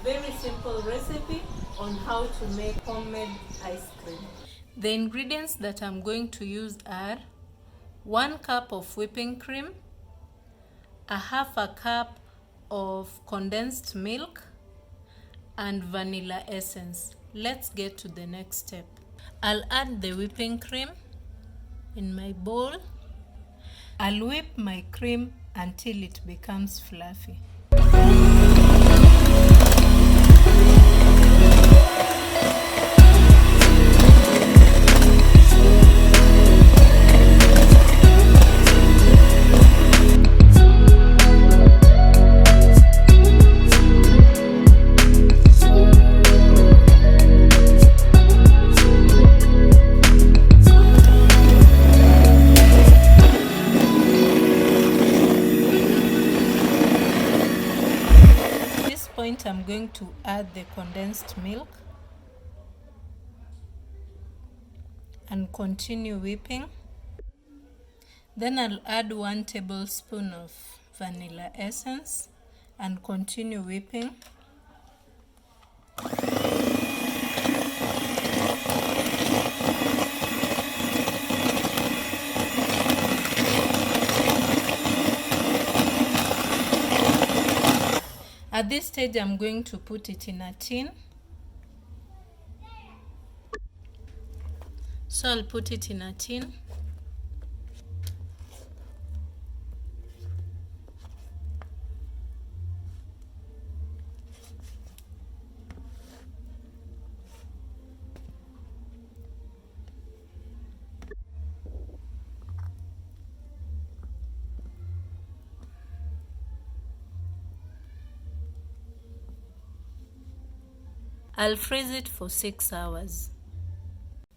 Very simple recipe on how to make homemade ice cream. The ingredients that I'm going to use are 1 cup of whipping cream, a half a cup of condensed milk, and vanilla essence. Let's get to the next step. I'll add the whipping cream in my bowl. I'll whip my cream until it becomes fluffy. I'm going to add the condensed milk and continue whipping. Then I'll add 1 tablespoon of vanilla essence and continue whipping. At this stage, I'm going to put it in a tin. So I'll put it in a tin. I'll freeze it for 6 hours.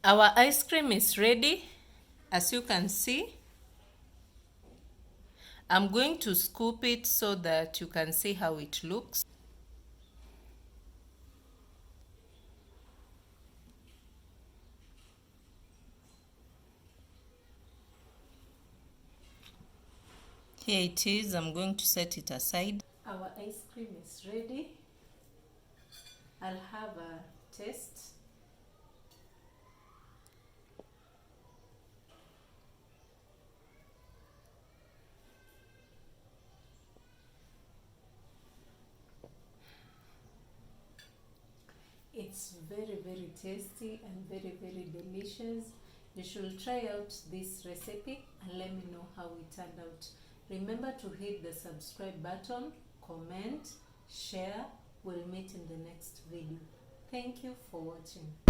Our ice cream is ready, as you can see. I'm going to scoop it so that you can see how it looks. Here it is. I'm going to set it aside. Our ice cream is ready. I'll have a taste. It's very, very tasty and very, very delicious. You should try out this recipe and let me know how it turned out. Remember to hit the subscribe button, comment, share. We'll meet in the next video. Thank you for watching.